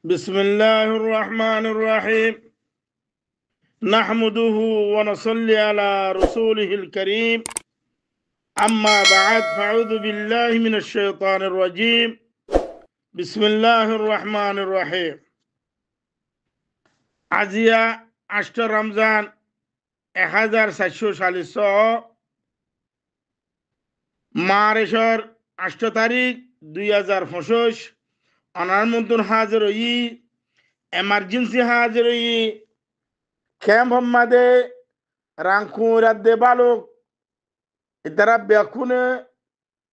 بسم الله الرحمن الرحيم نحمده ونصلي على رسوله الكريم أما بعد فأعوذ بالله من الشيطان الرجيم بسم الله الرحمن الرحيم আজিয়া 8 রমজান 1446 মার্চের 8 তারিখ 2025 অনার মন্তন হাজির হই এমার্জেন্সি হাজির হই ক্যাম্প মাদে রাংকুরাদে বালক ইতারা বেকুনে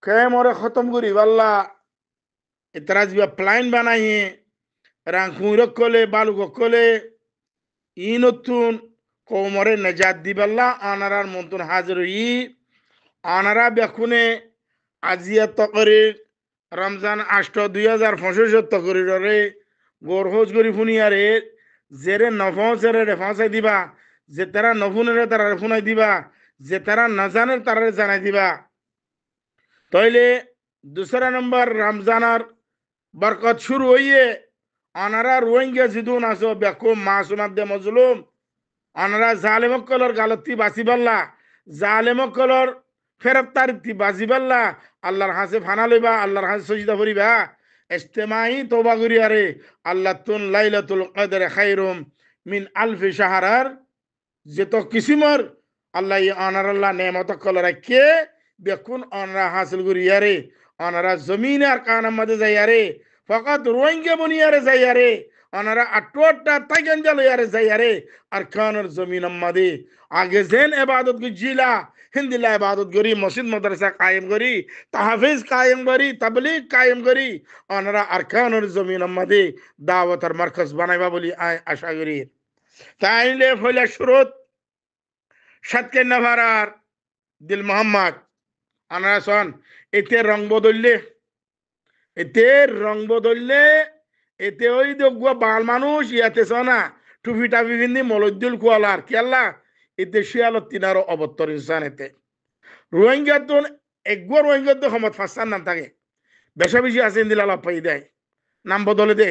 ক্যামরে খতম করি বাল্লা ইতারা জিবা প্লাইন বানাইয়ে রাংকুর কলে বালুক কলে ই নতুন কোমরে নজাত দিবাল্লা অনারার মন্তন হাজির হই অনারা বেকুনে আজিয়া তকরি রমজান 8 2025 তকরিরে গোরহজ করি ফুনিয়ারে জেরে নফসেরে রেফাসাই দিবা যে তারা নফুনের তারা রেফুনাই দিবা যে তারা না জানের তারা জানাই দিবা তাইলে দুসরা নম্বর রমজানের বরকত শুরু হইয়ে অনারা রোহিঙ্গা জিদুন আসো বেকুম মাসুমাত দে মজলুম অনারা জালেমকলর গালতি বাসিবাল্লা জালেমকলর ফেরফতারিতি বাজিবাল্লা আল্লাহর হাসে ফানা লইবা আল্লাহর হাসে সজদা করিবা ইজতিমাই তওবা করিয়ারে আল্লাহ তুন লাইলাতুল কদর খায়রুম মিন আলফি শাহরার যেত কিসিমর আল্লাহ অনার আল্লাহ নেমত কল রাখে বেকুন অনারা হাসিল করিয়ারে অনারা জমিন আর কানার মধ্যে যাইয়ারে ফকাত রোহিঙ্গা বনিয়ারে যাইয়ারে অনারা আটটা তাইগান জালয়ারে যাইয়ারে আর কানার জমিন মধ্যে আগে যেন ইবাদত গুজিলা হিন্দিলা ইবাদত করি মসজিদ মাদ্রাসা কায়েম করি তাহফিজ কায়েম করি তাবলীগ কায়েম করি অনারা আরকানুর জমিন মধ্যে দাওয়াতের মারকাজ বানাইবা বলি আশা করি তাইলে ফলে শুরুত সাতকে নভারার দিল মোহাম্মদ অনারা সন এতে রং বদললে এতে ওই দেখবো বাল মানুষ ইয়াতে সনা টুপি টাপি পিন্ধি মলদ্দুল কুয়ালার কেল্লা এতে শিয়ালত তিনারও অবত্তর ইনসান এতে রোহিঙ্গা তো একবার রোহিঙ্গা তো সমত ফাঁসার নাম থাকে বেশা বেশি আছে ইন্দিল আলাপ পাই দেয় নাম বদলে দে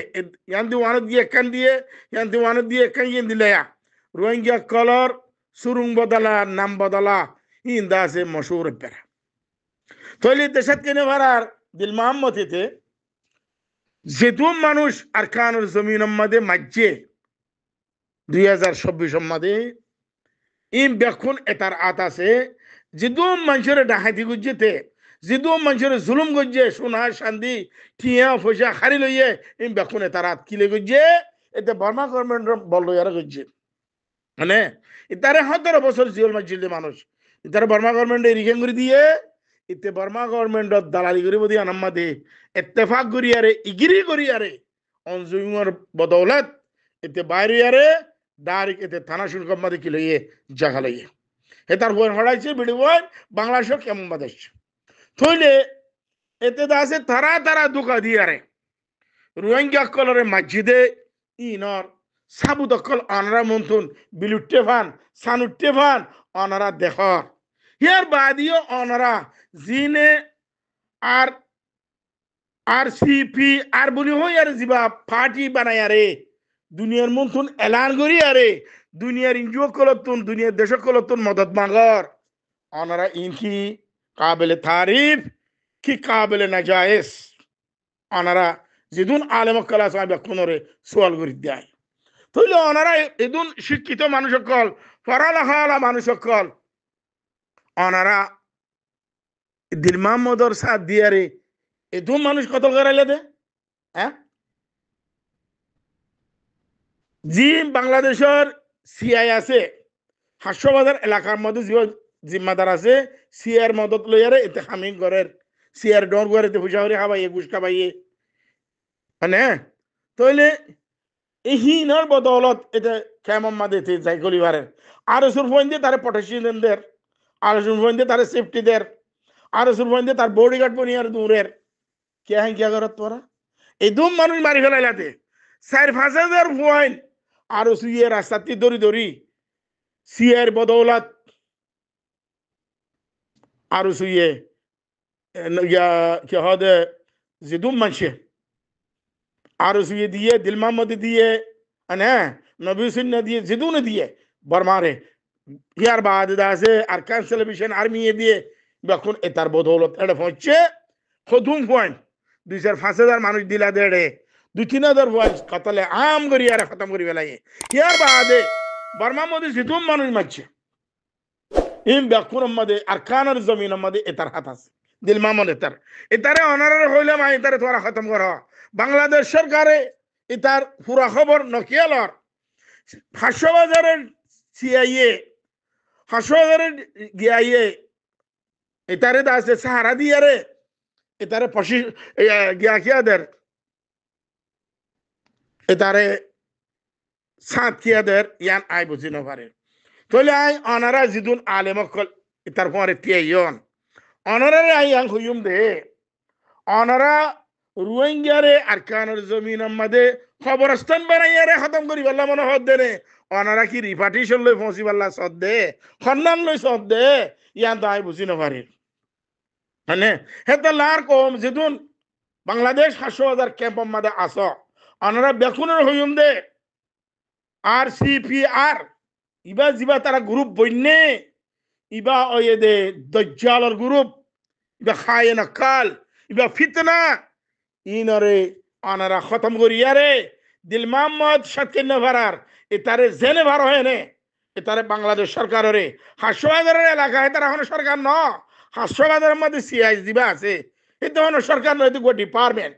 ইয়ান্তি ওয়ানত দিয়ে একান দিয়ে ইয়ান্তি ওয়ানত দিয়ে একান ইয়ে দিলে রোহিঙ্গা কলর সুরুং বদলা নাম বদলা ইন্দা আছে মশহুর পেরা তৈলি দেশাত কেনে ভাড়ার দিল মোহাম্মদ এতে যেতুম মানুষ আর কানুর জমিন মধ্যে মাজ্জে 2026 মধ্যে ইম বেকুন এটার আত আছে যেদুম মানুষের ডাহাতি গুজেতে যেদুম মানুষের জুলুম গজ্জে সোনা শান্তি টিয়া পয়সা হারি লইয়ে ইম বেকুন এটার আত কিলে গজ্জে এতে বর্মা গভর্নমেন্ট বল লইয়ারা গজ্জে মানে ইতারে 17 বছর জিওল মাজিলে মানুষ ইতারে বর্মা গভর্নমেন্টে রিগেন করে দিয়ে ইতে বর্মা গভর্নমেন্টত দালালি করিব দিয়ে আনাম্মা দে ইত্তেফাক করিয়ারে ইগিরি করিয়ারে অনজুমর বদৌলত ইতে বাইরিয়ারে ডাইরেক্ট এতে থানা শুল্ক মধ্যে কি লইয়ে জায়গা লইয়ে এটার বই হড়াইছে ভিডিও বাংলাদেশ কেমন বাদেশ থইলে এতে আছে তারা তারা দুকা দিয়ারে রোহিঙ্গা কলরে মসজিদে ইনর সাবুত কল অনারা মন্থুন বিলুট্টে ফান সানুট্টে ফান অনারা দেখ ইয়ার বাদিও অনারা জিনে আর RCP আর বলি হই আর জিবা পার্টি বানাই আরে দুনিয়ার মন্থুন এলান করি আরে দুনিয়ার ইনজিও কলতুন দুনিয়ার দেশ কলতুন মদত মাগর অনারা ইনকি কাবিল তারিফ কি কাবিল নাজায়েজ অনারা যেদুন আলেম কলা সাহেব কোনরে সোয়াল করি দেয় তইলে অনারা এদুন শিক্ষিত মানুষ সকল পড়ালেখা মানুষ সকল অনারা দিল মোহাম্মদর সাথ দিয়ারে এদুন মানুষ কতল করাইলে দে হ্যাঁ জি বাংলাদেশের সিআই আছে হাস্যবাজার এলাকার মধ্যে জিম্মাদার আছে সিআর মদত লইয়ারে এতে হামিং করের সিআর ডর করে এতে পয়সা করে খাবাইয়ে ঘুষ খাবাইয়ে মানে তইলে এই হিনার বদৌলত এটা কেমন মাদে যাই গলিবারের আর সুরফইন দিয়ে তারে প্রটেকশন দের আর সুরফইন দিয়ে তারে সেফটি দের আর সুরফইন দিয়ে তার বডিগার্ড বনিয়ার দূরের কে হ্যাঁ কে করত তোরা এই দুম মানুষ মারি ফেলাইলাতে 4-5 হাজার পয়েন্ট আর সুইয়ে রাস্তাটি দড়ি দড়ি সিয়ের বদৌলত আর সুইয়ে কি হদে যে দুম মানছে আর সুয়ে দিয়ে দিল মোহাম্মদ দিয়ে আনে নবী সুন্নাহ দিয়ে জিদুন দিয়ে বর্মারে ইয়ার বাদ আছে আর ক্যান্সেলেশন আর্মি দিয়ে এখন এটার বদৌলত এটা হচ্ছে খদুম পয়েন্ট 2,000-5,000 মানুষ দিলা দেড়ে 2-3,000 পয়েন্ট কতলে আম করি আর খতম করি বেলায় ইয়ার বাদে বর্মার মধ্যে জিদুম মানুষ মারছে ইম বেকুন মধ্যে আর কানার জমিন মধ্যে এটার হাত আছে দিল মামন এটারে অনারে হইলে মা এটারে তোরা খতম কর বাংলাদেশ সরকারে এটার পুরা খবর নকিয়ালর 5,000 সিআইএ 5,000 গিয়াইয়ে এটারে দাসে সাহারা দিয়ারে এটারে পশি গিয়া কিয়াদের এটারে সাত কিয়াদের ইয়ান আই বুঝি না পারে তাহলে আই অনারা জিদুন আলেমকল এটার পরে তিয়াইয়ন অনারারে আই আং হুয়ুম দে অনারা রোহিঙ্গারে আরকানের জমিন মধ্যে খবরস্থান বানাইয়ারে খতম করি বললা মনে হদ দে অনারা কি রিপার্টিশন লই পৌঁছি বললা সদ দে খন্নান লই সদ দে ইয়ান তাই বুঝি না পারে মানে হেতা লার কম যেদুন বাংলাদেশ 5,000 ক্যাম্প মধ্যে আস অনারা বেকুনের হইম দে আর সিপিআর ইবা জিবা তারা গ্রুপ বইনে ইবা ওয়ে দে দজ্জালর গ্রুপ ইবা খায়না কাল ইবা ফিতনা ইনরে অনারা খতম করিয়ারে দিল মোহাম্মদ সাতকেন ভারার এটারে জেনে ভার হয় নে এটারে বাংলাদেশ সরকারের 5,000 এলাকায় তারা এখন সরকার ন 5,000 মধ্যে সিআই দিবা আছে এটা হলো সরকার নয় তো ডিপার্টমেন্ট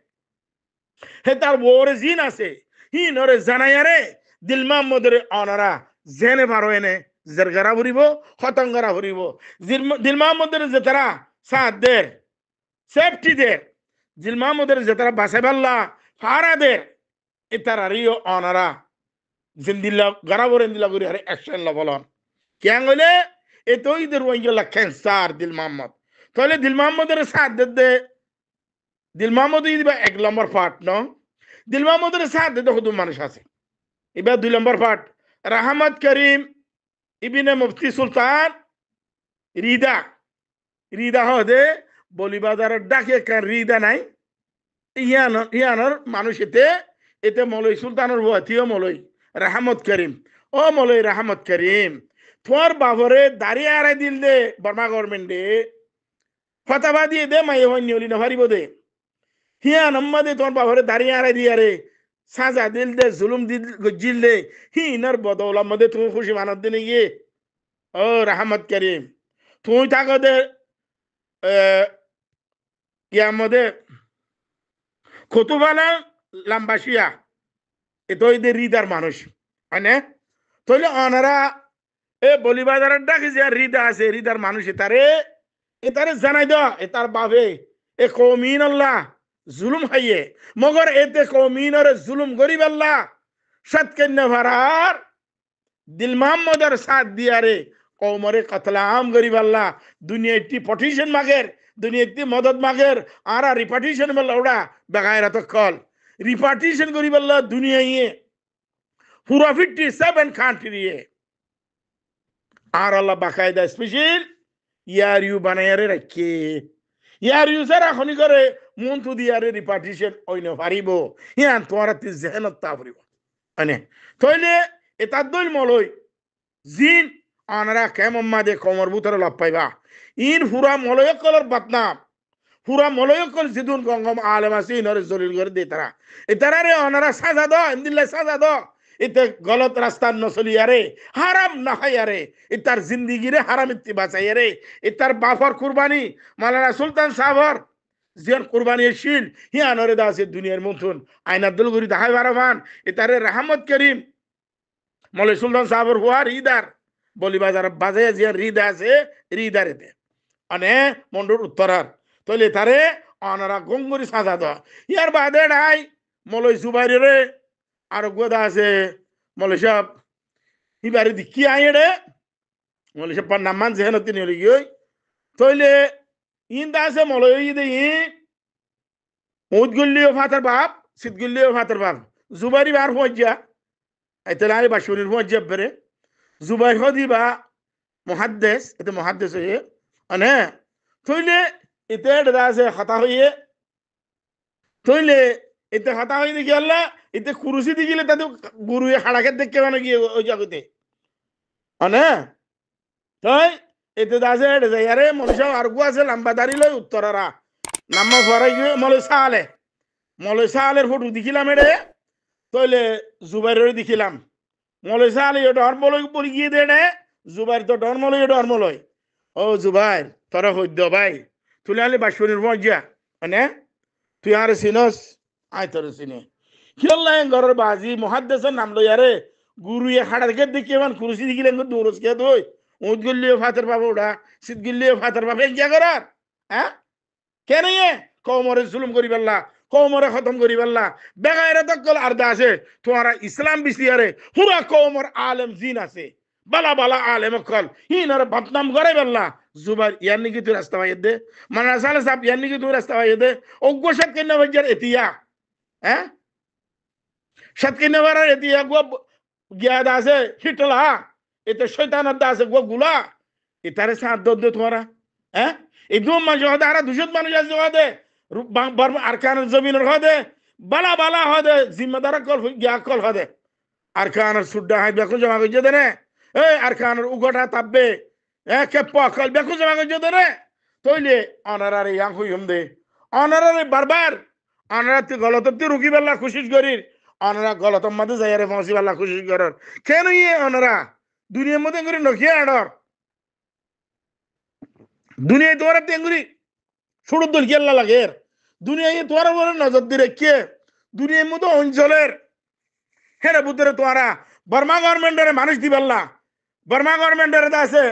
হে তার ওরে জিন আছে হি নরে জানাইয়ারে দিল মোহাম্মদের অনারা জেনে ভার হয় নে জেরগারা ভরিব খতঙ্গরা ভরিব দিল মোহাম্মদের যে তারা সাথ দের সেফটি দের দিল মোহাম্মদের যে তারা বাসাইবাল্লা ফারা দের এতারারিও অনারা জিন্দিল্লা গারাবর ইন্দিল্লা করি আরে অ্যাকশন লবলন কেন হইলে এতই দের ওইগুলা ক্যান্সার দিল মোহাম্মদ তাহলে দিল মোহাম্মদের সাথ দে দিল মোহাম্মদ দিবা 1 নম্বর পার্ট ন দিল মোহাম্মদের সাথ দে হুদুম মানুষ আছে এবার 2 নম্বর পার্ট রাহমত করিম ইবনে মুফতি সুলতান রিদা রিদা হদে বলিবাজারের ডাকে কার রিদা নাই ইয়ানোর মানুষ এতে মলই সুলতানের বয়াতিও মলই রাহমত করিম ও মলই রাহমত করিম তোমার বাবরে দাঁড়িয়ে আড়াই দিল দে বর্মা গভর্নমেন্টে ফতাবা দিয়ে দে মাই হইনি হলি না ভারিব দে হিয়ান দে তোমার বাবরে দাঁড়িয়ে আড়াই দিয়ে রে সাজা দিল দে জুলুম দিল গজিল দে হিনার বদৌলা মধ্যে তুমি খুশি মানত দিনে গিয়ে ও রাহমত করিম তুই থাকো দে ইয়ার মধ্যে খতুবালা লাম্বাসিয়া এতো এদের হৃদার মানুষ মানে তাহলে অনারা এ বলিবাজারের ডাকে যে হৃদা আছে হৃদার মানুষ এতারে জানাই দেওয়া এতার বাবে এ কৌমিন আল্লাহ জুলুম হাইয়ে মগর এতে কৌমিনের জুলুম গরিব আল্লাহ সৎকেন্য ভারার দিল মোহাম্মদের সাথ দিয়ারে কৌমরে কতলাম গরিব আল্লাহ দুনিয়া একটি পটিশন মাগের দুনিয়া একটি মদত মাগের আর রিপার্টিশন বললা ওরা বেগায়রা তো কল রিপার্টিশন গরিব আল্লাহ দুনিয়া ইয়ে পুরা 57 কান্ট্রি আর আল্লাহ বাকায়দা স্পেশাল ইয়ার ইউ বানায়ারে রাখে ইয়ার ইউ সারা খনি করে মন্ত্র দিয়ারে রিপার্টিশন ওই না পারিব ইয়ান তোমার জেহেনত তা পারিব মানে তাইলে এটা দল মলই জিন আনরা কেমম্মাদে কমর বুতরে লাভ পাইবা ইন পুরা মলয় কলর বদনাম পুরা মলয় কল জিদুন গঙ্গম আলেম আছে ইনরে জলিল করে দে তারা এতারে অনারা সাজা দ ইন্দিল্লা সাজা দ এতে গলত রাস্তা নচলি আরে হারাম না হয় আরে এতার জিন্দিগি রে হারাম ইত্তি বাঁচাই আরে এতার বাফর কুরবানি মালানা সুলতান সাহর জিয়ার কুরবানি শিল হি আনরে দা আছে দুনিয়ার মন্থন আইন আব্দুল গরি দাহাই বারমান এতারে রাহমত করিম মলে সুলতান সাহর হুয়ার ইদার বলিবাজার বাজে জিয়ার রিদা আছে রিদারেতে মানে মন্ডুর উত্তরার তলে তারে অনারা গঙ্গুরি সাজা দ ইয়ার বাদে নাই মলই জুবাইরে আর গোদা আছে মলে সব হিবারে দি কি আইয়ে রে মলে সব নামান যেহেন তিনি হলি গই তইলে ইন্দা আছে মলই দে উদ গুল্লিও ফাতার বাপ সিদ গুল্লিও ফাতার বাপ জুবাইরি বার হজ্জা আইতলাই বাশুরির হজ্জা বেরে জুবাই হদিবা মুহাদ্দিস এতে মুহাদ্দিস হয়ে আনে তইলে এতে আছে কথা হইয়ে তইলে এতে হতা হয়ে দেখি আল্লাহ এতে কুরুসি দি গেলে তাদের গুরুয়ে হাড়াকে দেখে মানে গিয়ে ওই জগতে অনে তাই এতে দাসে এটা যাই আরে মনুষ্য আর গু আছে লম্বা দাড়ি লই উত্তরারা নাম্মা ফরাই গিয়ে মলে সালের ফটো দেখিলাম এড়ে তইলে জুবাইরের দেখিলাম মলে সালে ধর্ম লই বলি গিয়ে দে নে জুবাইর তো ধর্ম লই ধর্ম লই ও জুবাইর তোরা হইদ্য ভাই তুলে আলি বাসুনির মজ্জা মানে তুই আর চিনস আয় তোর চিনি কিল্লা ঘরের বাজি মহাদ্দেশের নাম লই আরে গুরুয়ে হাড়াকে দেখি এমন কুরুসি দেখিলেন দৌড়স কে দই উঠ গিল্লিও ফাতের পাবো ওটা শীত গিল্লিও ফাতের পাবে কি করার হ্যাঁ কেন কৌমরে জুলুম করি পারলা কৌমরে খতম করি পারলা বেগাইরে তকল আর্দা আছে তোমারা ইসলাম বিসিয়ারে পুরা কৌমর আলেম জিন আছে বালা বালা আলেম কল হিনারে বদনাম করে পারলা জুবাইর ইয়ার নাকি তুই রাস্তা পাইয়ে দে মানা সালে সাহেব ইয়ার নাকি তুই রাস্তা পাইয়ে দে অজ্ঞসাত কেন বাজার এতিয়া হ্যাঁ সাত কেন বারার এতিয়া গো গিয়াদ আছে হিটলা এতে শয়তানের দা আছে গো গুলা এটারে সাথ দে তোমারা হ্যাঁ এই দু মাস হদে আর 200 মানুষ আছে হদে আরকানের জমিনের হদে বালা বালা হদে জিম্মেদার কল গিয়া কল হদে আরকানের সুড্ডা হাই বেকু জমা করছে দেনে এই আরকানের উগটা তাববে কে পকল বেকু জমা করছে দেনে তইলে অনারারে ইয়াং হইম দে অনারারে বারবার অনারাতে গলততে রুকি বেলা খুশিস করির অনারা গলতম মধ্যে যাইরে পৌঁছি বেলা খুশিস করার কেন ইয়ে অনারা দুনিয়ার মধ্যে করে নকিয়া আডর দুনিয়ায় তোমার তেঙ্গুরি ছোট দল কি আল্লাহ লাগে দুনিয়ায় তোমার বলে নজর দিয়ে রেখে দুনিয়ার মতো অঞ্চলের হেরে বুদ্ধরে তোমারা বর্মা গভর্নমেন্টের মানুষ দিবাল্লা বর্মা গভর্নমেন্টের আছে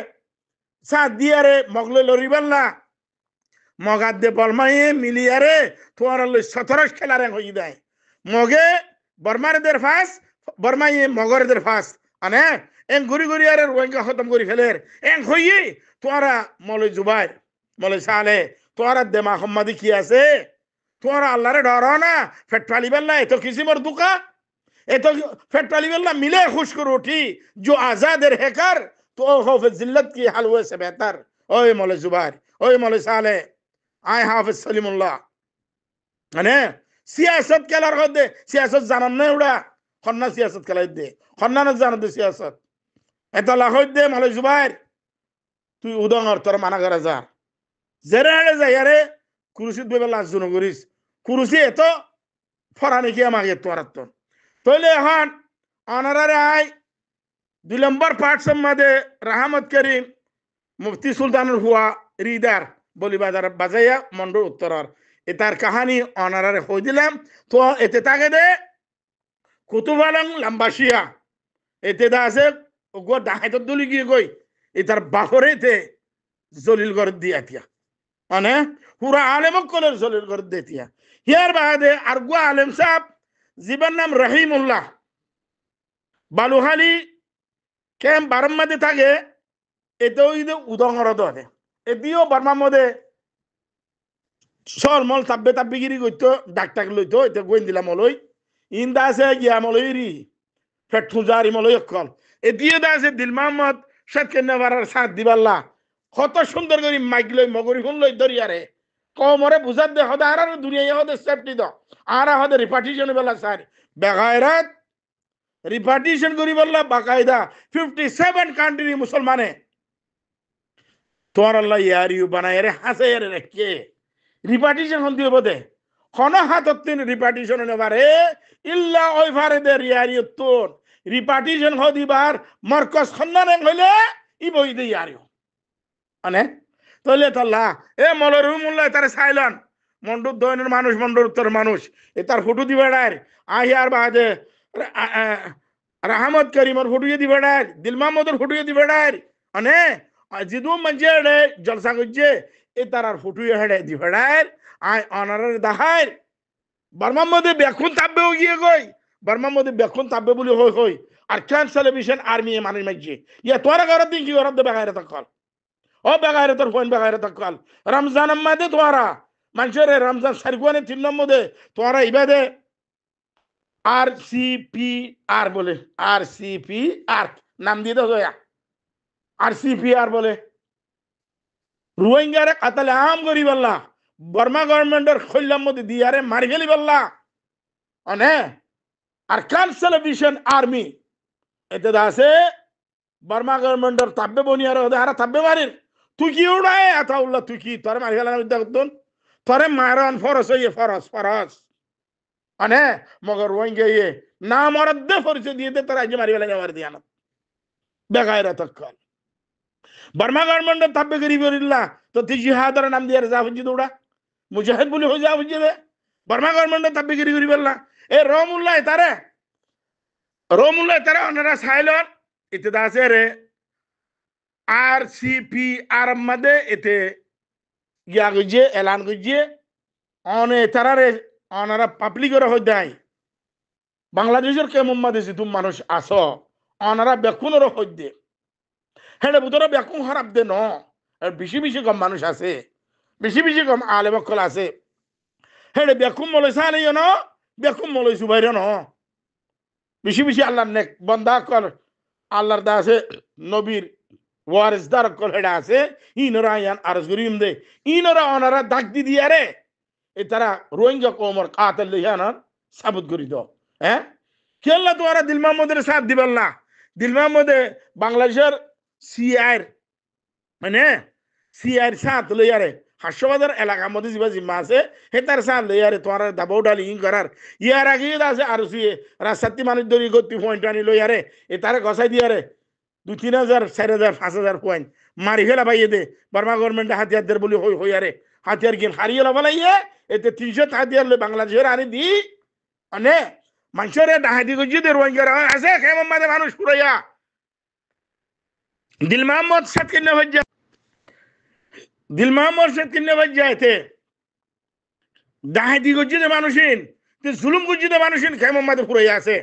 সাথ দিয়ারে মগলে লড়িবাল্লা মগাদ দে বলমাইয়ে মিলিয়ারে তোমার 17 খেলার হয়ে দেয় মগে বর্মারদের ফাঁস বর্মাইয়ে মগরদের ফাঁস আনে এং ঘুরি ঘুরি আরে রোহিঙ্গা খতম করি ফেলের এং হইয়ে তোরা মলে জুবাইর মলে সালে তোরা দেমা সম্মাদি কি আছে তোরা আল্লাহরে ডর না ফেট ফালি বেল্লা এত কিসিমর দুকা এত ফেট ফালি বেল্লা মিলে খুশ করে উঠি जो आजाद रहकर तो खौफ जिल्लत की हाल हुए से बेहतर ओए मौले जुबाइर ओए मौले साले आय हाफिज सलीमुल्लाह মানে সিয়াসত খেলার মধ্যে সিয়াসত জানান না ওরা খন্না সিয়াসত খেলাই দে খন্না না জানান দে সিয়াসত এত লাখ দে মৌলে জুবাইর তুই উদঙর তোর মানা করা যা জেরে হেড়ে যাই আরে কুরুসিত বেবে লাশ জুনো করিস কুরুসি এত ফরানি কি আমাকে তোর তইলে এখন অনারারে আই 2 নম্বর পার্ট সম্মাদে রাহমত করিম মুফতি সুলতানুল হুয়া রিদার বলি বাজার বাজাইয়া মন্ডল উত্তরর এটার কাহানি অনারারে হই দিলাম তো এতে তাকে দে কুতুব আলম লাম্বাসিয়া এতে দা আছে গো ডাহাইত দলি গিয়ে গই এটার বাহরেতে জলিল করে দিয়া তিয়া মানে পুরা আলেম কলের জলিল করে দিয়া হিয়ার বাদে আর গো আলেম সাহেব জীবন নাম রহিমুল্লাহ বালুহালি কেম বারম্মাদে থাকে এতেও ইদে উদংর দে এদিও বার্মার মধ্যে সরমল তাব্বে তাব্বিগিরি করতো ডাক্তার লইতো এতে গোয়েন দিলাম লই ইন্দা আছে গিয়া মলইরি ফেটফুজারি মলই অকল এদিও দা আছে দিল মোহাম্মদ শেখ কেন্নাবার সাথ দিবাল্লা কত সুন্দর করে মাইক লই মগরি ফোন লই দরিয়ারে কমরে বুঝাত দে হদে আর দুনিয়া হদে সেফটি দ আর হদে রিপার্টিশন বেলা স্যার বেগায়রাত রিপার্টিশন করি বললা বাকায়দা 57 কান্ট্রি মুসলমানে তোমার আল্লাহ ইয়ার ইউ বানায় রে হাসে রে রেখে রিপার্টিশন হন দিও বদে কোন হাতত তিন রিপার্টিশন নেবারে ইল্লা ওই ফারে দে ইয়ার ইউ তোর রিপার্টিশন হদিবার মার্কস খন্নানে হইলে ই বই দে ইয়ার ইউ মানে তইলে তাল্লা এ মলরুমুল্লাহ তারে সাইলান মন্ডুর দয়নের মানুষ মন্ডুর উত্তর মানুষ এ তার ফটো দিবে ডার আহিয়ার বাদে রাহমত করিমর ফটো দিবে ডার দিল মাহমুদর ফটো দিবে ডার মানে জিদু মঞ্জে জলসা করছে এ তার আর ফটো হেডে দিবে ডার আই অনারের দাহার বার্মার মধ্যে বেকুন তাববেও গিয়ে গই বার্মার মধ্যে বেকুন তাববে বলে হই হই আর ক্যান সেলিব্রেশন আর্মি মানুষ মাইছে ইয়া তোরা ঘরের দিন কি ঘরের দে বেগাইরে তকল ও বেগাইরে তোর ফোন বেগাইরে তকল রমজান মাদে তোরা মানুষের রমজান সারিগুয়ানে 3 নম্বরে তোরা ইবাদে RCPR বলে RCPR নাম দিয়ে দাও RCPR বলে রোহিঙ্গারে কাতালে আম করি বললা বর্মা গভর্নমেন্টের খৈলাম মধ্যে দিয়ারে মারি ফেলি বললা অনে আরকান সালভেশন আর্মি এতে দাসে বার্মা গভর্নমেন্টর তাব্বে বনিয়ার আর তাব্বে মারির তুই কি উড়ায় আতাউল্লাহ তুই কি তোর মারি গেল দেখুন তোরে মারন ফরস হইয়ে ফরস ফরস অনে মগর ওয়াঙ্গে ইয়ে না মরদ্দে ফরসে দিয়ে দে তোর আজ মারি গেল মারি দিয়া না বেগায়রা তক্কল বার্মা গভর্নমেন্টর তাব্বে গরিবরিল্লাহ তো তুই জিহাদের নাম দিয়ে জাফজি দৌড়া মুজাহিদ বলে হয়ে যাবো যে বার্মা গভর্নমেন্টর তাব্বে গরিবরিল্লাহ এ রমুল্লাহ তারা ওনারা সাইলন এতে দাসে রে আরসিপি আর মধ্যে এতে গিয়া গিয়ে এলান গিয়ে অনে তারারে ওনারা পাবলিকের হয়ে দেয় বাংলাদেশের কে মোহাম্মদ তুমি মানুষ আস ওনারা বেকুনের হয়ে দে হ্যাঁ বুতরা বেকুন হারাপ দে ন বেশি বেশি কম মানুষ আছে বেশি বেশি কম আলেমকল আছে হ্যাঁ বেকুম মলৈ চালে ন বেকুম মলৈ সুবাইরে ন বেশি বেশি আল্লাহর নেক বন্দা কল আল্লাহর দাসে নবীর ওয়ারিসদার কল হেডা আছে ইনরা ইয়ান আরজ গরিম দে ইনরা অনারা দাগ দি দিয়ারে এ তারা রোহিঙ্গা কোমর কাতল লিহানা সাবুত করি দাও হ্যাঁ কেল্লা তোরা দিল মাহমুদের সাথ দিবেন না দিল মাহমুদে বাংলাদেশের সিআর মানে সিআর সাথ লইয়ারে হাসপাতাল এলাকার মধ্যে যা জিম্মা আছে হে তার সাথ লইয়ারে তোমার দাবাও ডালি ইং করার ইয়ার আগে আছে আর সিয়ে রাস্তাটি মানুষ ধরি গতি পয়েন্ট আনি লইয়ারে এ তারে গসাই দিয়ারে 2-3,000 4,000 5,000 পয়েন্ট মারি ফেলা পাইয়ে দে বার্মা গভর্নমেন্টে হাতিয়ার দের বলি হইয়ারে হাতিয়ার কিন হারিয়ে লাইয়ে এতে 300 হাতিয়ার লই বাংলাদেশের আনি দি মানে মানুষের ডাহাতি গজি দে রোহিঙ্গারা আছে কেমন মানে মানুষ পুরাইয়া দিল মোহাম্মদ সাথ কিনে ভজ্জা দিল মোহাম্মদ সাথ কিনে ভজ্জা এতে ডাহাতি গজি দে মানুষিন তে জুলুম গজি দে মানুষিন কেমন মানে পুরাইয়া আছে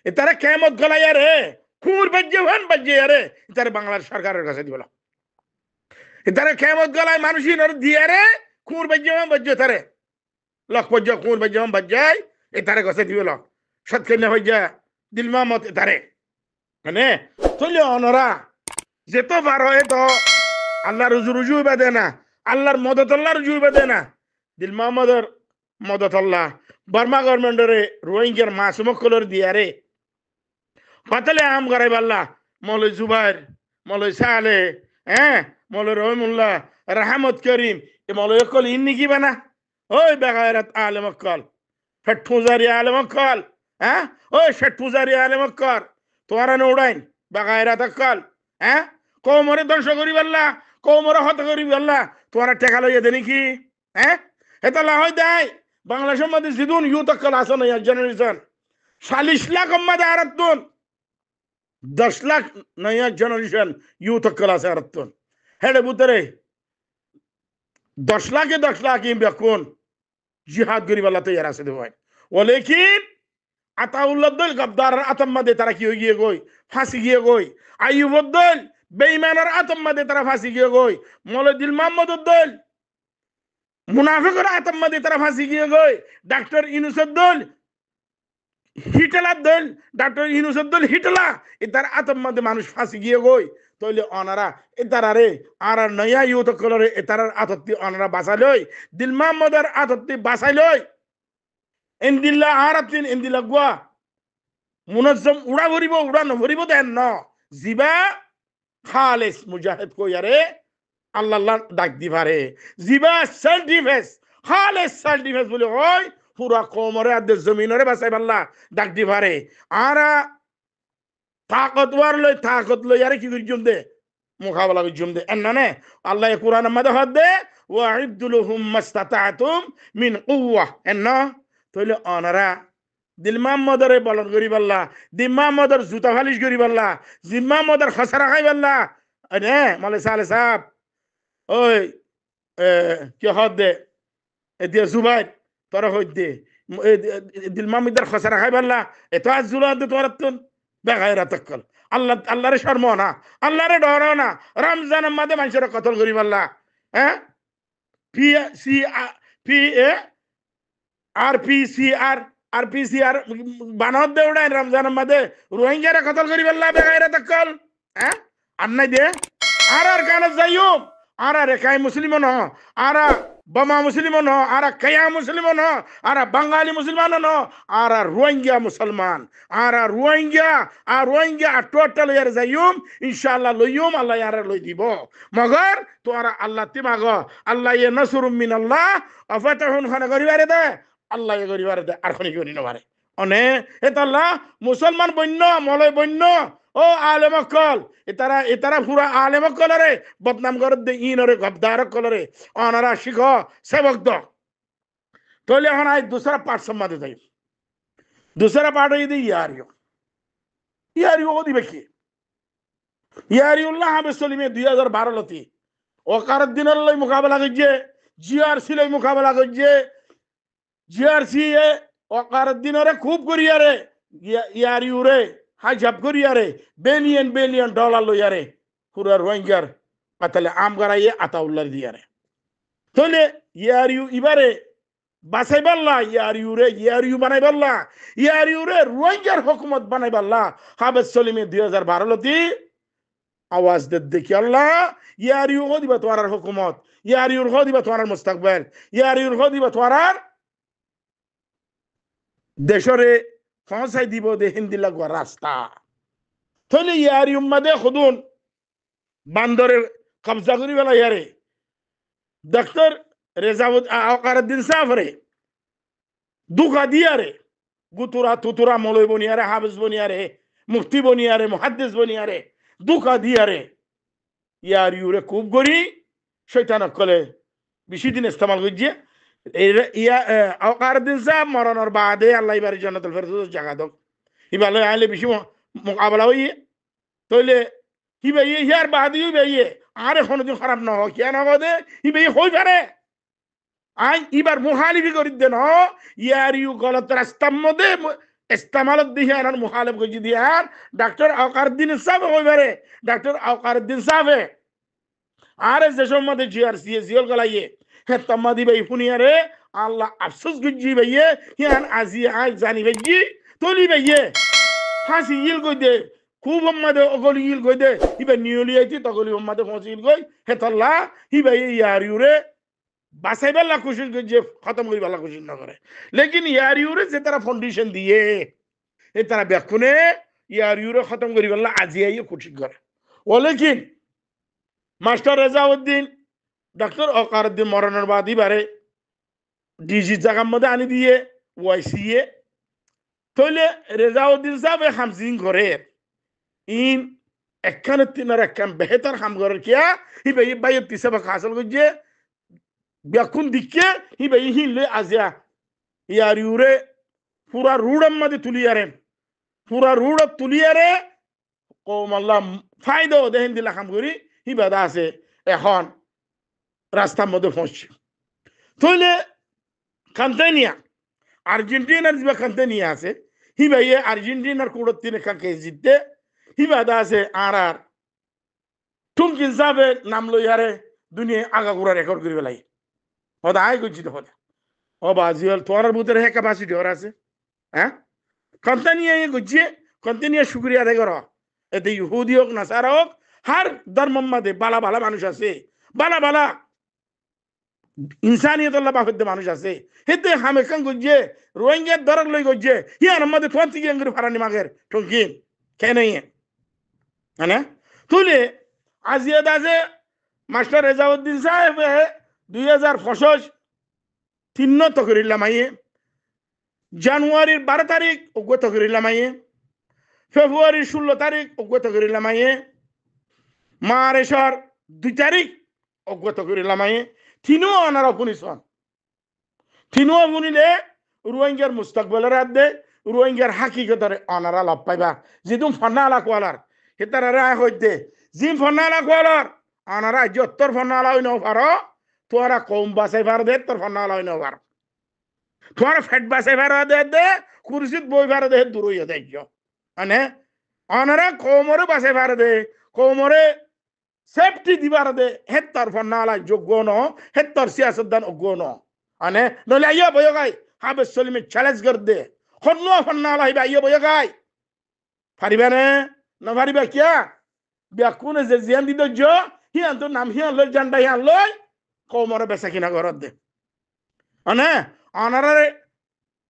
এ তারা কেমত গলাইয়া রে খুর বাজ্যে ভান বাজ্যে আরে তারা বাংলাদেশ সরকারের কাছে দিবলা তারা কেমত গলায় মানুষই নর দিয়ে রে খুর বাজ্যে ভান বাজ্যে তারে লক্ষ বাজ্য খুর বাজ্যে ভান বাজ্যায় এ তারে কাছে দিবল সৎকেন্যা হইয়া দিল মোহাম্মদ তারে মানে চলে অনরা যেত পারো এ তো আল্লাহ রুজু বাদে না আল্লাহর মদত আল্লাহ রুজু বাদে না দিল মোহাম্মদের মদত আল্লাহ বার্মা গভর্নমেন্টরে রোহিঙ্গার মাসুমকলর দিয়ারে পাতালে আম গড়াই পাল্লা মৌলাই জুবাইর মৌলাই সালে হ্যাঁ মৌলাই রহিমুল্লাহ রাহমত করিম এ মৌলাই অকল ইন্নি কি বানা ওই বেগায়রাত আলেম অকল ফেট ফুজারি আলেম অকল হ্যাঁ ওই শেঠ ফুজারি আলেম অকল তোমারা নে উড়াইন বেগায়রাত অকল হ্যাঁ কৌমরে ধ্বংস করি পাল্লা কৌমরে হত করি পাল্লা তোমারা টেকা লইয়া দেনি কি হ্যাঁ এটা লাহই দেয় বাংলাদেশের মধ্যে জিদুন ইউথ অকল আসন জেনারেশন 40 লাখ মধ্যে আরাতুন 10 লাখ নয়া জেনারেশন ইউথ ক্লাস আরতন হেডে বুতরে 10 লাখ ইম বেকুন জিহাদ গরিব আল্লাহ তৈয়ার আছে দেওয়াই ওলেকিন আতাউল্লাহ দল গদ্দার আতম্মা দে তারা কি হয়ে গিয়ে গই ফাঁসি গিয়ে গই আইয়ুব দল বেঈমানের আতম্মা দে তারা ফাঁসি গিয়ে গই মৌলাই দিল মোহাম্মদ দল মুনাফিকের আতম্মা দে তারা ফাঁসি গিয়ে গই ডাক্তার ইউনূস দল হিটলার দল ডাক্তার ইউনূসের দল হিটলা এটার আতম্মাদে মানুষ ফাঁসি গিয়ে গই তইলে অনারা এটার আরে আর নয়া ইউথ কলরে এটার আতত্তি অনারা বাঁচালই দিল মোহাম্মদের আতত্তি বাঁচাইলই ইনদিল্লা আরাতিন ইনদিল্লা গুয়া মুনাজ্জম উড়া ভরিব উড়া নভরিব দেন ন জিবা খালেস মুজাহিদ কইয়ারে আল্লাহ ডাক দিবারে জিবা সেলফ ডিফেন্স খালেস সেলফ ডিফেন্স বলে হয় পুরা কোমরে আদে জমিনরে বাঁচাই পাল্লা ডাক দিবারে আরা তাকতওয়ার লই তাকত লই আরে কি গজুম দে মুকাবলা গজুম দে এন্নানে আল্লাহ কুরআন মধ্যে হদে ওয়াইদুলহুম মাস্তাতাতুম মিন কুওয়া এন্না তইলে অনারা দিল মোহাম্মদরে বলন করি পাল্লা দিল মোহাম্মদর জুতা ফালিশ করি পাল্লা দিল মোহাম্মদর খসরা খাই পাল্লা আরে মালে সালে সাহেব ওই কি হদে এদিয়া জুবাইর তোরা হইতে দিল মোহাম্মদর খসরা খাই পাল্লা এত আজ জুলা দে তোরাতুন বেগায়রা তকল আল্লাহ আল্লাহরে শর্ম না আল্লাহরে ডর না রমজানের মধ্যে মানুষের কতল করি পাল্লা হ্যাঁ পি সি পি এ আরপিসিআর বানর দে উড়াই রমজানের মধ্যে রোহিঙ্গারা কতল করি পাল্লা বেগায়রা তকল হ্যাঁ আর নাই দে আর কানে যাইও আর রেখাই মুসলিম ন আর বমা মুসলিম ন আর কায়া মুসলিম ন আর বাঙালি মুসলমান ন আর রোহিঙ্গা মুসলমান আর রোহিঙ্গা টোটাল ইয়ার যাইম ইনশাআল্লাহ লইম আল্লাহ ইয়ার লই দিব মগর তোরা আল্লাহ তিমাগ আল্লাহ ইয়ে নসরুম মিনাল্লাহ আফাতাহুন খানা করিবারে দে আল্লাহ ইয়ে করিবারে দে আর খনি করি নবারে অনে এতাল্লাহ মুসলমান বন্য মলয় বন্য ও আলেম কল এতারা পুরা আলেম কলরে বদনাম করে দে ইনরে গবদার কলরে অনারা শিখ সেবক দ তাহলে এখন আজ দুসরা পাঠ সম্মাদে যাই দুসরা পাঠ যদি ইয়ারিও দিবে কি ইয়ারিউল্লাহ হাবে সলিমে 2012 লতি ওকার দিনের লই মোকাবেলা করছে জিআরসি লই মোকাবেলা করছে জিআরসি এ ওকার দিনরে খুব করিয়ারে ইয়ারিউরে হাজাব করিয়ারে বিলিয়ন ডলার লইয়ারে পুরা রোহিঙ্গার পাতালে আম গারাইয়ে আতাউল্লাহ দিয়ারে তাহলে ইয়ারিউ ইবারে বাসাইবাল্লা ইয়ারিউ বানাইবাল্লা ইয়ারিউরে রোহিঙ্গার হুকুমত বানাইবাল্লা হাবেস সলিমে 2012 লতি আওয়াজ দে দেখি আল্লাহ ইয়ারিউ হো দিবা তোয়ার হুকুমত ইয়ারিউর হো দিবা তোয়ার মুস্তাকবাল ইয়ারিউর হো দিবা তোয়ার দেশরে পৌঁছাই দিব দে হিন্দি লাগোয়া রাস্তা তাহলে ইয়ারিউ মাদে খুদুন বান্দরে কবজা করি বেলা ইয়ারে ডাক্তার রেজাউদ আওকারউদ্দিন সাফরে দুকা দিয়ারে গুতুরা তুতুরা মলয় বনিয়ারে হাফেজ বনিয়ারে মুফতি বনিয়ারে মুহাদ্দিস বনিয়ারে দুকা দিয়ারে ইয়ারিউরে খুব গরি শয়তান কলে বেশি দিন ইস্তেমাল করছে ইয়া আওকারউদ্দিন সাহেব মরণের বাদে আল্লাহ ইবার জান্নাতুল ফেরদৌস জায়গা দক ইবালে আলে বেশি মোকাবেলা হইয়ে তাইলে হিবে ইয়ার বাদে হিবে আর কোনদিন খারাপ না হয় কেন হবে হিবে হই পারে আই এবার মুহালিফি করি দেন ইয়ারিউ গলত রাস্তার মধ্যে ইস্তেমালত দিয়ে আর মুহালিফ করে দিয়ার ডাক্তার আওকারউদ্দিন সাহেব হই পারে ডাক্তার আওকারউদ্দিন সাহেব আর যে সম্মতে জিআরসি জিওল গলাইয়ে হে তম্মাদি ভাই ফুনিয়ারে আল্লাহ আফসোস গুজি ভাইয়ে হিয়ান আজি আই জানি ভাইজি তলি ভাইয়ে হাসি ইল কই দে খুব সম্মাদে অগলি ইল কই দে ইবে নিয়লি আইতি তগলি সম্মাদে পৌঁছি ইল কই হে তল্লা হি ভাই ইয়ারিউরে বাসাইবাল্লা কোশিশ করছে খতম করিবাল্লা কোশিশ না করে লেকিন ইয়ারিউরে যে তারা ফাউন্ডেশন দিয়ে এ তারা ব্যাকুনে ইয়ারিউরে খতম করিবাল্লা আজি আইয়ে কোশিশ করে ও লেকিন মাস্টার রেজাউদ্দিন ডাক্তার আওকারউদ্দিন মরণের বাদ এবারে ডিজি জায়গার মধ্যে আনি দিয়ে ওয়াইসিয়ে তাহলে রেজাউদ্দিন সাহেব হামজিং করে ইন একখানে তিনার একখান বেহতার হাম করার কিয়া হি ভাই বাইয়ের তিসাবাক হাসল করছে ব্যাকুন দিকে হি ভাই হিলে আজিয়া ইয়ারিউরে পুরা রুড়ের মধ্যে তুলিয়ারে পুরা রুড় তুলিয়ারে কৌম আল্লাহ ফায়দা দেহেন দিলা হাম করি হি বাদা আছে এখন রাস্তার মধ্যে পৌঁছছে তাহলে কান্তানিয়া আর্জেন্টিনার যে কান্তানিয়া আছে হি ভাইয়ে আর্জেন্টিনার কোড়ত তিনে কাকে জিততে হি বাদা আছে আর টুমকিন সাহেবে নাম লইয়ারে দুনিয়া আগাগোড়া রেকর্ড করে বেলাই হদা আয় করছি তো হদা ও বাজিওল তোমার ভিতরে হে ক্যাপাসিটি ওর আছে হ্যাঁ কান্তানিয়া ইয়ে করছে কান্তানিয়া শুক্রিয়া আদায় করো এতে ইহুদি হোক নাসারা হোক হার ধর্মের মধ্যে বালা বালা মানুষ আছে বালা বালা ইনসানিয়ত আল্লাহ বাফেদ্দে মানুষ আছে হেতে হামেকান গজ্জে রোহিঙ্গার দরক লই গজ্জে হিয়ার মধ্যে তোয়ান্তি গেঙ্গুরি ফারানি মাগের টঙ্কিন কেন হ্যাঁ তুলে আজিয়াদ আছে মাস্টার রেজাউদ্দিন সাহেব 2025 তিন্ন তকরিল্লাম আইয়ে জানুয়ারির 12 তারিখ অজ্ঞত করিলাম আইয়ে ফেব্রুয়ারির 16 তারিখ অজ্ঞত করিলাম আইয়ে মারেশর 2 তারিখ অজ্ঞত করিলাম আইয়ে তিনও আনারা পুনিশন তিনও পুনিলে রোহিঙ্গার মুস্তাকবলের আদে রোহিঙ্গার হাকিকতরে আনারা লাভ পাইবা যেদুম ফন্নালা কোয়ালার হেতারা রায় হইতে জিম ফন্নালা কোয়ালার আনারা যত্তর ফন্নালা হই নাও পারো তোরা কম বাসাই পার দে তোর ফন্নালা হই নাও পারো তোরা ফেট বাসাই পার দে কুরসিত বই পার দে দূর হইয়া যাইছো মানে আনারা কোমরে বাসাই পার দে কোমরে সেফটি দিবার দে হেত্তর ফন্নালা যোগ্য ন হেত্তর সিয়াসতদান অজ্ঞ ন মানে নলে আইয়া বয়গাই হাবেস সলিমে চ্যালেঞ্জ কর দে হন্ন ফন্নালা হইবা আইয়া বয়গাই পারিবা নে না পারিবা কিয়া বিয়া কোনে যে জিয়ান দিত জ হিয়ান তো নাম হিয়ান লই জান্ডা হিয়ান লই কমরে বেচা কিনা ঘরত দে মানে অনারে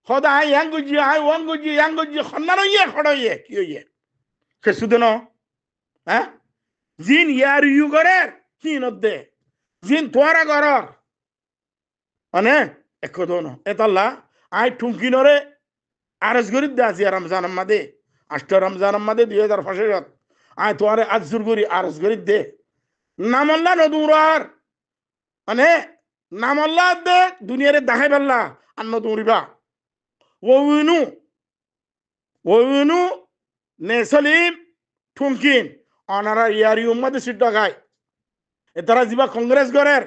সদা আই ইয়াং গুজি আই ওয়াং গুজি ইয়াং গুজি খন্নান ইয়ে খড় ইয়ে কি ইয়ে সে শুধু ন হ্যাঁ জিন ইয়ার ইউ করে কিনত দে জিন তোয়ারা ঘরর মানে এক দোনো এতাল্লা আই টুঙ্কিনরে আরজ গরিব দে আজি রমজান মাদে আষ্ট রমজান মাদে 2025 আই তোয়ারে আজুর গরি আরজ গরিব দে নামল্লা নদুরার মানে নামল্লা দে দুনিয়ারে দেখাই পারলা আর নদুরিবা ওউনু ওউনু নেসলিম টুঙ্কিন অনারা ইয়ারি উম্মাদে সিট গায় এতারা জিবা কংগ্রেস গরের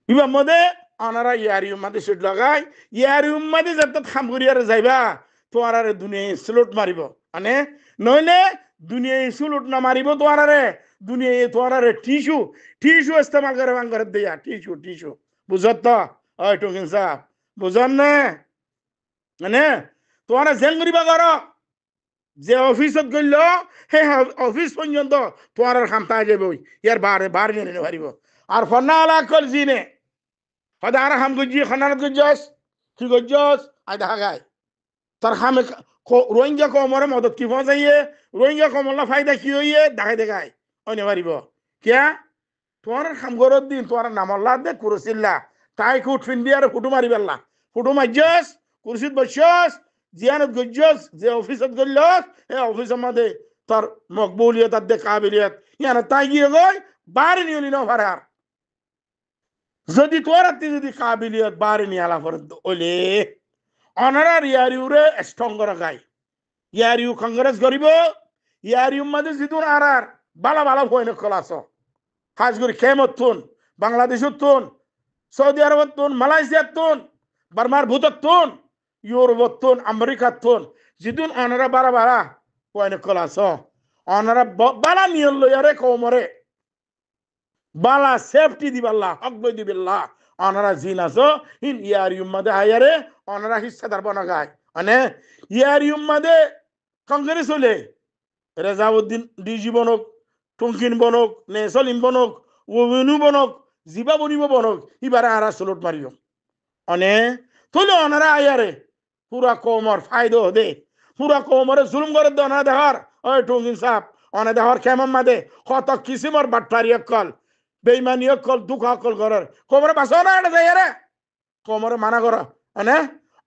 ইবা মদে অনারা ইয়ারি উম্মাদে সিট লাগায় ইয়ারি উম্মাদে যত খামগুরিয়ারে যাইবা তোয়ারারে দুনিয়ায় স্লুট মারিব মানে নইলে দুনিয়ায় স্লুট না মারিব তোয়ারারে দুনিয়ায় তোয়ারারে টিস্যু টিস্যু ইস্তেমাল করে বাঙ্গারে দিয়া টিস্যু টিস্যু বুঝত তো ওই টুকিন সাহেব বুঝন না মানে তোয়ারা জেল করিবা কর যে অফিসত গেল সেই অফিস পর্যন্ত তোয়ারার খামতা যাবই ইয়ার বার নিয়ে পারিব আর ফন্না আলা কল জিনে হয়তো আর হাম গুজি খানারত গুজস কি গুজস আই দেখা গায় তার খামে রোহিঙ্গা কমরে মদত কি পৌঁছাইয়ে রোহিঙ্গা কমলা ফায়দা কি হইয়ে দেখাই দেখায় অন্য পারিব কিয়া তোমার খামগরত দিন তোমার নামল্লা দে কুরসিল্লা তাই কুট ফিন্দি আর ফুটু মারি পেলা ফুটু মারছস কুরসিত বসছস জিয়ানত গজ্জস যে অফিসত গল্লস এই অফিসের মধ্যে তার মকবুলিয়ত আর দে কাবিলিয়ত ইয়ানা তাই গিয়ে গই বাড়ি নিয়লি না ফারার যদি তোর যদি কাবিলিয়ত বাড়ি নিয়ে আলা ফর ওলে অনারার ইয়ারিউরে স্ট্রং করা গায় ইয়ারিউ কংগ্রেস গরিব ইয়ারিউ মধ্যে জিতুন আর বালা বালা ভয় নকলাস হাজ করি খেমত তুন বাংলাদেশত তুন সৌদি আরবত তুন মালয়েশিয়াত তুন বার্মার ভূতত তুন ইউরোপত তুন আমেরিকাত তুন জিতুন অনারা বারা বারা ভয় নকলাস অনারা বালা নিয়ল লইয়ারে কমরে বালা সেফটি দিবাল্লা হক বই দিবিল্লা অনারা জিন আছো ইন ইয়ারিউম মাদে আয়ারে অনারা হিস্সাদার বনা গায় মানে ইয়ারিউম মাদে কংগ্রেস হলে রেজাউদ্দিন ডিজি বনক টুঙ্কিন বনক নেসলিম বনক ওবিনু বনক জিবা বনিব বনক ইবারে আরা সলট মারিও অনে তুলে অনারা আয়ারে পুরা কোমর ফায়দো দে পুরা কোমরে জুলুম করে দে অনা দেহার ওই টুঙ্কিন সাপ অনে দেহার কেমন মাদে কত কিসিমর বাটপারি অকল বেইমানি অকল দুঃখ অকল করার কোমরে বাসো না এটা যাই রে কোমরে মানা করা মানে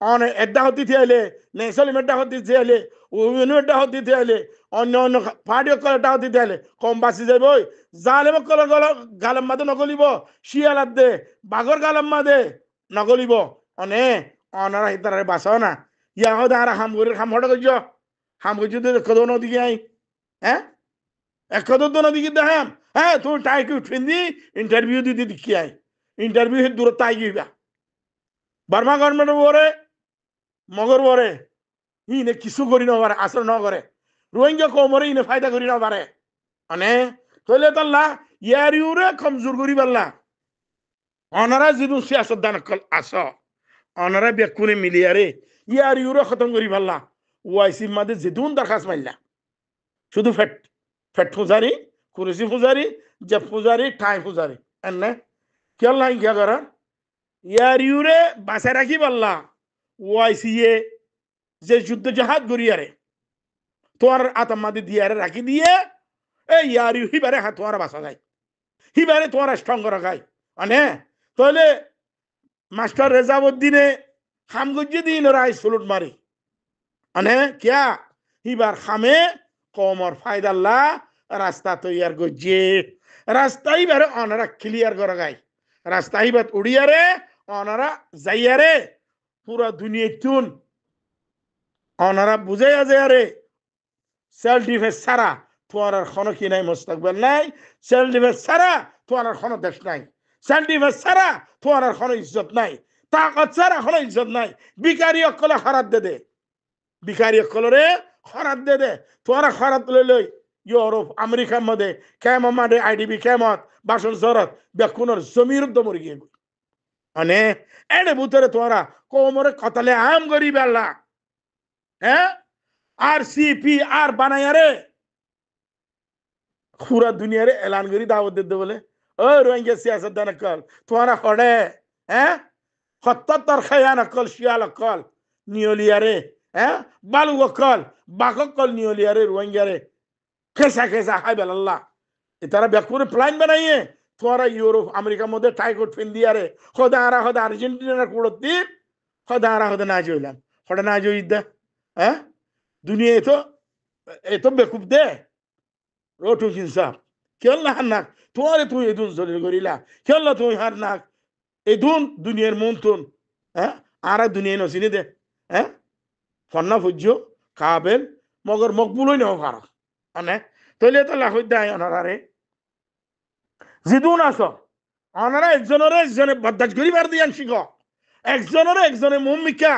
অনে এড্ডা হতে থিয়াইলে নেসলিম এড্ডা হতে থিয়াইলে ওবিনু এড্ডা হতে থিয়াইলে অন্য অন্য পার্টি অকল এড্ডা হতে থিয়াইলে কম বাঁচি যাইব জালেম অকল গালাম মাদে নগলিব শিয়ালাত দে বাঘর গালাম মাদে নগলিব অনে অনারা হিতারে বাঁচাও না ইয়া হদে আর হামগুরির হাম হটা গজ হামগুজি কদো নদীকে আই হ্যাঁ এক কদর নদীকে দেখাম হ্যাঁ তুই টাই কি উঠিন্দি ইন্টারভিউ দিতে দেখি আই ইন্টারভিউ দূর তাই গিবা বার্মা গভর্নমেন্ট বরে মগর বরে ইনে কিছু করি না পারে আসর ন করে রোহিঙ্গা কমরে ইনে ফায়দা করি না পারে মানে তইলে তাল্লা ইয়ার ইউরে কমজোর করি পারলা অনারা যদি সিয়াসত দান আস অনারা বেকুনে মিলিয়ারে ইয়ার ইউরে খতম করি পারলা ওয়াইসি মাদে যেদুন দরখাস্ত মারলা শুধু ফেট ফেট ফুজারি কুরসি ফুজারি জেপ ফুজারি ঠাই ফুজারি এনে কেল নাই গিয়া করা ইয়ার ইউরে বাঁচায় রাখি পারলা ওয়াইসিয়ে যে যুদ্ধ জাহাজ গড়িয়ারে তোমার আতমাদি দিয়ারে রাখি দিয়ে এই ইয়ার ইউ হিবারে হাত তোমার বাঁচা যায় হিবারে তোমার স্ট্রং করা গায় মানে তাহলে মাস্টার রেজাউদ্দিনে খামগুজি দিন রাই সুলুট মারি মানে কিয়া হিবার খামে কমর ফায়দাল্লা রাস্তা তৈয়ার গজিয়ে রাস্তা হিবারে অনারা ক্লিয়ার করা গায় রাস্তা হিবাত উড়িয়ারে অনারা যাইয়ারে পুরা দুনিয়া তুন অনারা বুঝাইয়া যায়ারে সেলফ ডিফেন্স ছাড়া তোমার আর কোনো কি নাই মুস্তাকবেল নাই সেলফ ডিফেন্স ছাড়া তোমার আর কোনো দেশ নাই সেলফ ডিফেন্স ছাড়া তোমার আর কোনো ইজ্জত নাই তাকত ছাড়া কোনো ইজ্জত নাই বিকারি অকলে খরাত দে দে বিকারি অকলরে খরাত দে দে তোমার খরাত লই ইউরোপ আমেরিকার মধ্যে কেমন মাদে আইডিবি কেমত বাসন জরত বেকুনের জমির মরে গিয়ে মানে এনে ভিতরে তোরা কোমরে কতলে আম গরিব আল্লাহ হ্যাঁ আর সিপি আর বানায়ারে পুরা দুনিয়ারে এলান করি দাওয়াত দিতে বলে ও রোহিঙ্গা সিয়াসত দান কল তোমারা হড়ে হ্যাঁ ৭৭ খায়ান কল শিয়াল কল নিয়লিয়ারে হ্যাঁ বালু কল বাক কল নিয়লিয়ারে রোহিঙ্গারে খেসা খেসা হাই বেলাল্লাহ তারা ব্যাকুরে প্ল্যান বানাইয়ে তোরা ইউরোপ আমেরিকার মধ্যে টাইকট ফিন দিয়ারে হদা আর্জেন্টিনার কুড়ত দিন হদা না জইলাম হদা না জই দে হ্যাঁ দুনিয়া এতো বেকুব দে রোটু ইনসাফ কেল্লা হান্নাক তোরে তুই এদুন জলিল করিলা কেল্লা তুই হার নাক এদুন দুনিয়ার মন্তন হ্যাঁ আর দুনিয়া নসিনি দে হ্যাঁ ফন্না ফুজ্য কাবেল মগর মকবুলই নেও ভাড়া মানে তৈলে তো লাখ দেয় অনারারে জিদুন আস অনারা একজনে বদাজ করিবার দিয়ান শিখ একজনে মুমিকা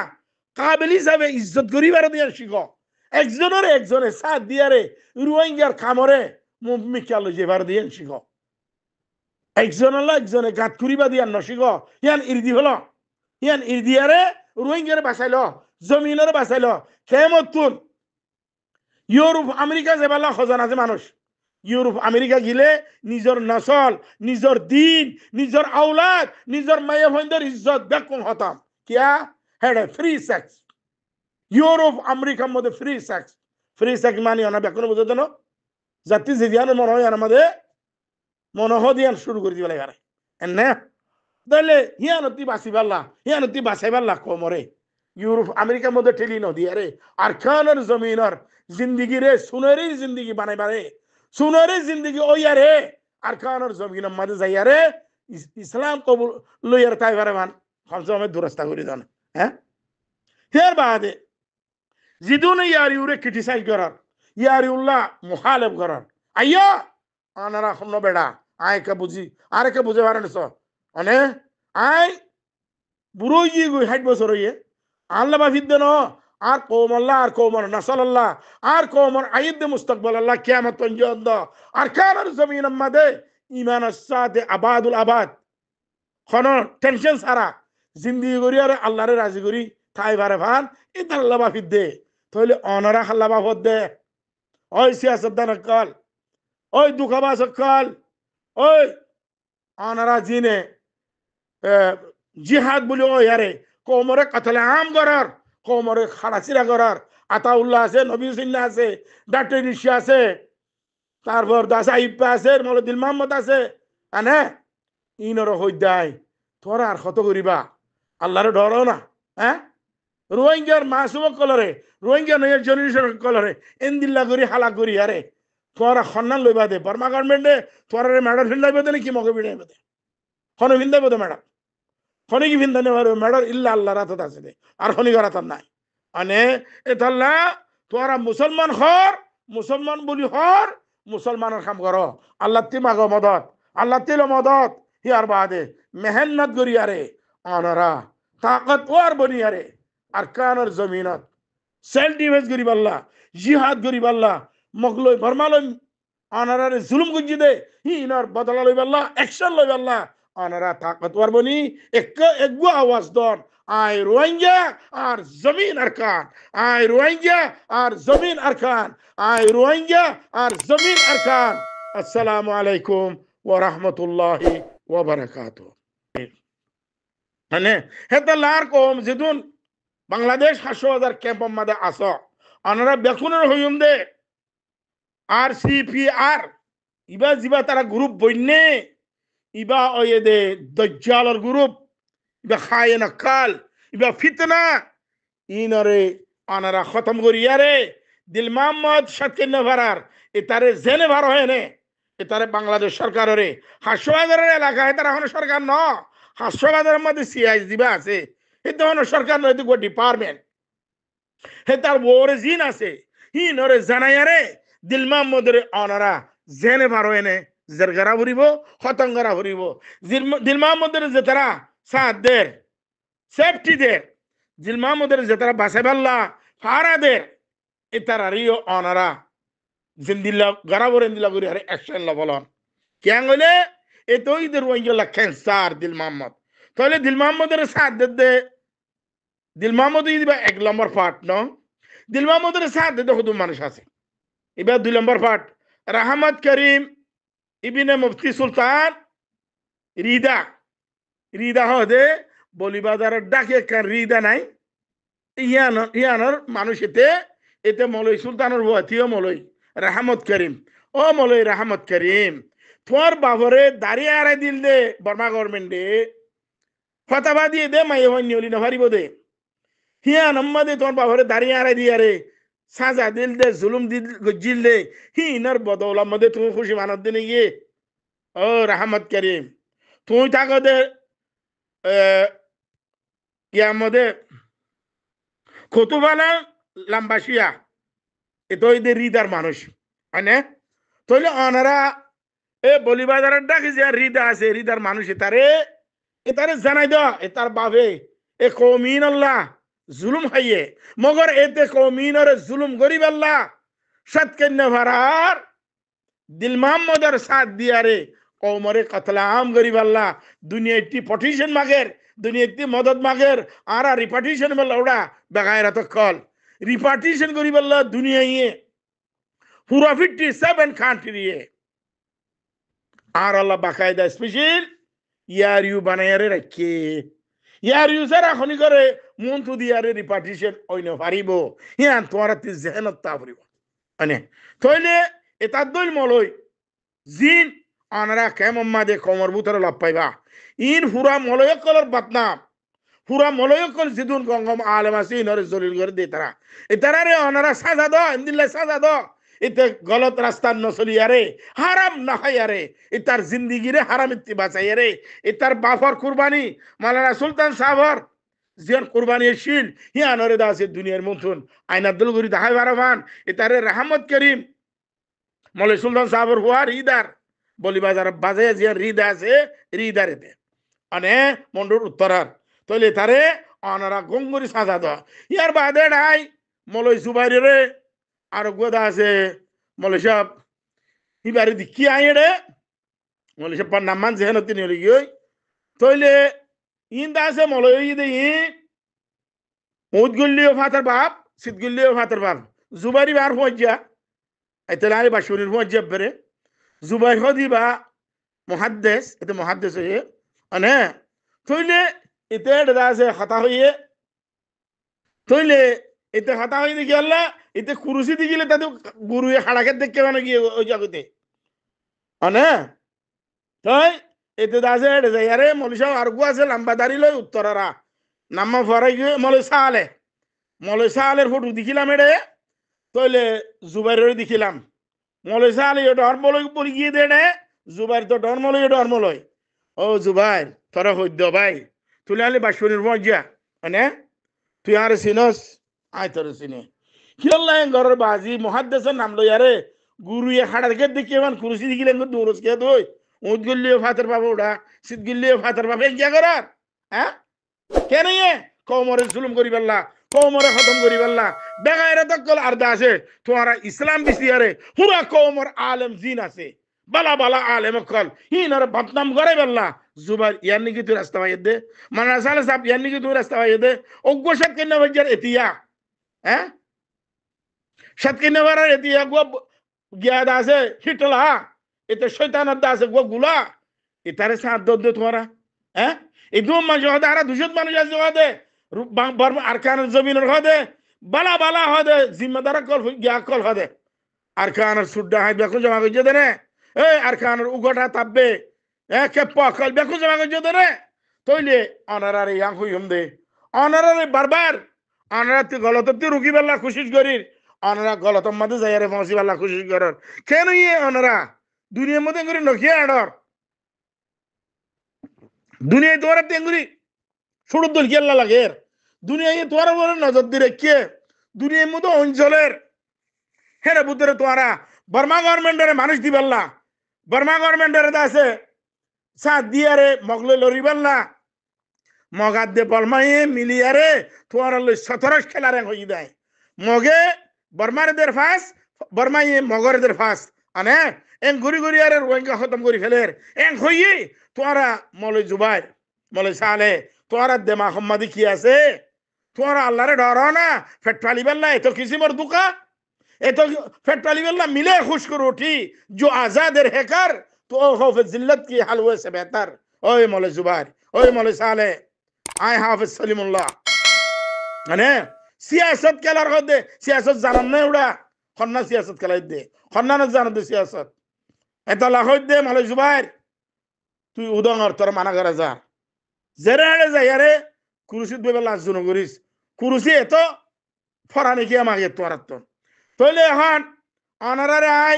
কাবেল হিসাবে ইজ্জত করিবার দিয়ান শিখ একজনে সাথ দিয়ারে রোহিঙ্গার খামরে মুমিকা লো যেবার দিয়ান শিখ একজনে গাত করিবা দিয়ান নশিখ ইয়ান ইরদি হলো ইয়ান ইরদিয়ারে রোহিঙ্গারে বাঁচাইল জমিনের বাঁচাইল কেমতুন ইউরোপ আমেরিকা যেবালা খজান আছে মানুষ ইউরোপ আমেরিকা গিলে নিজের নসল নিজের দিন নিজের আওলাদ নিজের মায়ে ভাইদের ইজ্জত বেকুম হতাম কিয়া হেডে ফ্রি সেক্স ইউরোপ আমেরিকার মধ্যে ফ্রি সেক্স মানে না বেকুন বুঝে দেন জাতি জিদিয়ান মনে হয় আমাদের মনহ দিয়ান শুরু করে দিবে লাগে এনে তাহলে হিয়ানতি বাঁচাইবাল্লা কমরে ইউরোপ আমেরিকার মধ্যে ঠেলি নদী আরে আর খানের জমিনের জিন্দগি রে সুনেরই জিন্দগি বানাইবারে সুনেরই জিন্দগি ওইয়ারে আর খানের জমিনের মাঝে যাইয়ারে ইসলাম কবুল লইয়ার তাই পারে মান কমসে দুরাস্তা করে দেন হ্যাঁ হের বাদে জিদুন ইয়ারিউরে ক্রিটিসাইজ করার ইয়ারিউল্লাহ মুখালেফ করার আইয়া আনারা শুনো বেড়া আয়কে বুঝি আরেকে বুঝে পারে নিস অনে আই বুড়ো গিয়ে গই ৬০ বছর হইয়ে আল্লাহ বাফিদ দেন আর কৌমল্লাহ আর কৌমর নাসাল্লাহ আর কৌমর আইদ মুস্তাকবাল আল্লাহ কিয়ামত পঞ্জন্দ আর কানার জমিন আমাদে ইমান সাথে আবাদুল আবাদ কোন টেনশন সারা জিন্দিগি করি আর আল্লাহরে রাজি করি তাই বারে ভান এটা আল্লাহ বাফিদ দে তাহলে অনরা আল্লাহ বাফদ দে ওই সিয়াসত দান কল ওই দুঃখাবাস কল ওই অনরা জিনে জিহাদ বলি ও ইয়ারে কোমরে কাতলে আম করার কোমরে খাড়াচিরা করার আতাউল্লাহ আছে নবী সিন্না আছে ডাক্তার ঋষি আছে তারপর দাস আইপ্পা আছে মৌলদিল মোহাম্মদ আছে আনে ইনর হইদাই তোরা আর কত করিবা আল্লাহরে ডরো না হ্যাঁ রোহিঙ্গার মাসুম কলরে রোহিঙ্গা নয় জেনারেশন কলরে এন্দিল্লা করি হালা করি আরে তোরা সন্ধান লইবা দে বর্মা গভর্নমেন্টে তোরা ম্যাডার ফিন্দাইবে দে নাকি মগে বিড়াইবে দে খনে ফিন্দাইবে দে ম্যাডাম খনি কি ফিন্দানে ম্যাডার ইল্লা আল্লাহ রাত আছে দে আর খনি করা নাই মানে এতাল্লা তোরা মুসলমান হর মুসলমান বলি হর মুসলমানের কাম করো আল্লাহ তি মাগো মদত আল্লাহ তিল মদত হিয়ার বাদে মেহনত করি আরে অনরা তাকতওয়ার বনি আরে আর কানের জমিনত সেলফ ডিফেন্স করি পাল্লা জিহাদ করি পাল্লা মগলই বর্মালই অনারারে জুলুম গুজি দে হি ইনার বদলা লই পাল্লা অ্যাকশন লই পাল্লা অনারা তাকতওয়ার বনি একগু আওয়াজ দন আই রোহিঙ্গা আর জমিন আরকান আই রোহিঙ্গা আর জমিন আরকান আই রোহিঙ্গা আর জমিন আরকান আসসালামু আলাইকুম ওয়া রাহমাতুল্লাহি ওয়া বারাকাতুহু মানে হেতা লার কম যেদুন বাংলাদেশ ৭০০,০০০ ক্যাম্প মাদে আস অনারা বেকুনের হইম দে আর সিপিআর ইবা জিবা তারা গ্রুপ বইনে ইবা ওয়ে দে দজ্জালর গ্রুপ ইবা খায়না কাল ইবা ফিতনা ইনরে অনারা খতম করিয়ারে দিল মোহাম্মদ সাতকেন ভারার এতারে জেনে ভার হয় নে এতারে বাংলাদেশ সরকারের ৭০০,০০০ এলাকায় তারা এখন সরকার ন ৭০০,০০০ মধ্যে সিআইএস দিবা আছে এটা হলো সরকার নৈতিক ডিপার্টমেন্ট হে তার ওরে জিন আছে হি নরে জানায়ারে দিল মোহাম্মদের অনারা জেনে ভার হয় নে জেরগারা ভরিব খতঙ্গরা ভরিব দিল মোহাম্মদের যে তারা সাথ দের সেফটি দের দিল মোহাম্মদের যে তারা বাসাইবাল্লা ফারা দের এতারারিও অনারা জিন্দিল্লা গারাবর ইন্দিল্লা করি আরে অ্যাকশন লবলন কেন হইলে এ তো ইদের ওয়াইগলা ক্যান্সার দিল মোহাম্মদ তাহলে দিল মোহাম্মদের সাথ দে দিল মোহাম্মদ ইবা ১ নম্বর পার্ট ন দিল মোহাম্মদের সাথ দে হুদুম মানুষ আছে এবার ২ নম্বর পার্ট রাহমাত করিম ইবনে মুফতি সুলতান রিদা রিদা হদে বলিবাজারের ডাকে কান রিদা নাই ইয়ানোর মানুষ এতে এতে মলই সুলতানের বুয়াতিও মলই রাহমত করিম ও মলই রাহমত করিম তোমার বাবরে দাঁড়িয়ে আড়াই দিল দে বর্মা গভর্নমেন্টে ফতাবা দিয়ে দে মাই হইনি না ভারিব দে হিয়া নম্মা দে তোমার বাবরে দাঁড়িয়ে আড়াই দিয়ে রে সাজা দিল দে জুলুম দিল গজিল দে হি ইনার বদৌলা মধ্যে তুমি খুশি মানত দিনে গিয়ে ও রাহমত করিম তুই থাকো দে ইয়ার মধ্যে কতুবালা লাম্বাসিয়া এতো এদের হৃদার মানুষ মানে তাহলে অনারা এ বলিবাজারের ডাকে যে হৃদা আছে হৃদার মানুষ এতারে জানাই দাও এতার বাবে এ কৌমিন আল্লাহ জুলুম হাইয়ে মগর এতে কৌমিনের জুলুম গরিব আল্লাহ সৎকন্যা ভারার দিল মোহাম্মদের সাথ দিয়ারে কৌমরে কতলাম গরিব আল্লাহ দুনিয়া একটি পটিশন মাগের দুনিয়া একটি মদত মাগের আর রিপার্টিশন বললা ওরা বেগায়রা তো কল রিপার্টিশন গরিব আল্লাহ দুনিয়া ইয়ে পুরা 57 কান্ট্রি আর আল্লাহ বাকায়দা স্পেশাল ইয়ার ইউ বানায়ারে রাখে ইয়ার ইউজার এখনই করে মন্ত্র দিয়ারে রিপার্টিশন অন্য পারিব হ্যাঁ তোমার জেহেনত তা পারিব মানে তাইলে এটার দল মলই জিন আনারা কেমম্মাদে কমর বুতরে লাভ পাইবা ইন হুরা মলয় কলর বাতনাম হুরা মলয় কল জিদুন গঙ্গম আলেম আছে ইনরে জলিল করে দে তারা এতারে আনারা সাজা দ ইন্দিল্লাহ সাজা দ এতে গলত রাস্তা নচলি আরে হারাম না হয় আরে এতার জিন্দিগি রে হারাম ইত্তি বাঁচাই আরে এতার বাফর কুরবানি মালানা সুলতান সাহর জিয়ান কুরবানি শিল হিয়ানরে দাসে দুনিয়ার মন্থন আইন আব্দুল গরি দাহাই বারমান এতারে রহমত করিম মলে সুলতান সাহর হুয়ার ইদার বলিবাজার বাজে জিয়ান রিদা আছে রিদার এতে মানে মন্ডুর উত্তরার তইলে তারে অনারা গঙ্গুরি সাজা দ ইয়ার বাদে নাই মলই জুবাইরে আর গোদা আছে মলে সব হিবারে দিকি আইড়ে মলে সব নামান যেহেন তিনি হলি গই তইলে ইন্দা আছে মলই দে ই উদগুল্লিও ফাতার বাপ সিদগুল্লিও ফাতার বাপ জুবাইরি বার হজ্জা আইতলারে বাশুরির হজ্জা বেরে জুবাই হদিবা মুহাদ্দিস এতে মুহাদ্দিস হয়ে আনে তইলে এতে আছে কথা হইয়ে তইলে এতে কথা হয়ে দেখি আল্লাহ এতে কুরুসি দিলে তাদের গুরুয়ে হাড়াকে দেখতে মানে গিয়ে ওই জগতে আনে তাই এতে দাসে যাইয়ারে মলিশা আর গু আছে লম্বা দাড়ি লই উত্তরারা নাম্মা ফরাই গিয়ে মলই সালের ফটো দেখিলাম এড়ে তইলে জুবাইরের দেখিলাম মলই সাল ডরমলই বলি গিয়ে দে জুবাইর তো ডরমলই ও জুবাইর তোরা হইদ ভাই তুলে আলি বাসুরির মজ্জা মানে তুই আর চিনস আয় তোর চিনে কি আল্লাহ ঘরের বাজি মহাদ্দেশের নাম লই আরে গুরুয়ে হাড়াকে দেখি এমন কুরুসি দেখিলেন দৌড়স কে তুই উদ গল্লিও ফাতের পাবো ওটা শীত গল্লিও ফাতের পাবো এক জায়গা করার হ্যাঁ কেন কৌমরে জুলুম করি পারলা কৌমরে খতম করি পারলা বেগায়রে তকল আর দাসে তোমারা ইসলাম দিছি আরে পুরা কৌমর আলেম জিন আছে বালা বালা আলেম কল হিনার বদনাম করে পারলা জুবাইর ইয়ার নাকি তুই রাস্তা পাইয়ে দে মানা সালে সাহেব ইয়ার নাকি তুই রাস্তা পাইয়ে দে অজ্ঞসাত কেন বাজার এতিয়া হ্যাঁ সাত কেন বারার এতিয়া গো গিয়াদ আছে হিটলা এতে শয়তানের দা আছে গো গুলা এটারে সাথ দে তোমারা হ্যাঁ এই দু মানুষ হদে আর 200 মানুষ আছে হদে আরকানের জমিনের হদে বালা বালা হদে জিম্মেদার কল গিয়া কল হদে আরকানের সুড্ডা হাই বেকু জমা করছে দেনে এই আরকানের উগটা তাপবে কে পকল বেকু জমা করছে দেনে তইলে অনারারে ইয়াং হইম দে অনারারে বারবার অনারাতে গলততে রুকি বেলা কোশিশ করি অনারা গলতম মধ্যে যাইয়ারে পৌঁছি বেলা কোশিশ করার কেন ইয়ে অনারা দুনিয়ার মধ্যে করে নখিয়া আডর দুনিয়ায় তোমার তেঙ্গুরি ছোট দল কি আল্লাহ লাগে দুনিয়ায় তোমার বলে নজর দিয়ে রেখে দুনিয়ার মধ্যে অঞ্চলের হেরে বুদ্ধরে তোমারা বর্মা গভর্নমেন্টের মানুষ দিবাল্লা বর্মা গভর্নমেন্টের আছে সাথ দিয়ারে মগলে লরিবাল্লা মগাদ দে বলমাইয়ে মিলিয়ারে তোমার 17 খেলারে হয়ে দেয় মগে বর্মারদের ফাঁস বর্মাইয়ে মগরদের ফাঁস আনে এন ঘুরি ঘুরি আরে রোহিঙ্গা খতম করি ফেলের এন হইয়ে তোরা মলই জুবাইর মলই সালে তোরা দেমা সম্মাদি কি আছে তোরা আল্লাহরে ডর না ফেটফালি বেল্লা এত কিসিমর দুকা এত ফেটফালি বেল্লা মিলে খুশ করে উঠি जो आजाद है कर तो खौफ जिल्लत की हाल हुए से बेहतर ওই মলে জুবাইর, ওই মলে সালে, আই হাফেজ সলিমুল্লাহ, মানে সিয়াসত খেলার মধ্যে সিয়াসত জানান না ওরা, খন্না সিয়াসত খেলাই দে, খন্না না জানান দে সিয়াসত, এটা লাখ দে মলে জুবাইর, তুই উদঙর তোর মানা করে যা, জেরে আড়ে যাই আরে কুরুসিত বেবে লাশ জুনো করিস, কুরুসি এত ফরানি কি আমাকে তোর তৈলে এখন অনারারে আই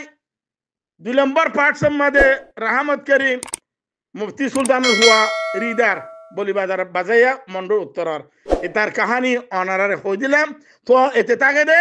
2 নম্বর পার্ট সম্মাদে রাহমত করিম মুফতি সুলতানুল হুয়া রিদার বলি বাজার বাজাইয়া মন্ডল উত্তরার এটার কাহানি অনারারে হয়ে দিলাম। তো এতে তাকে দে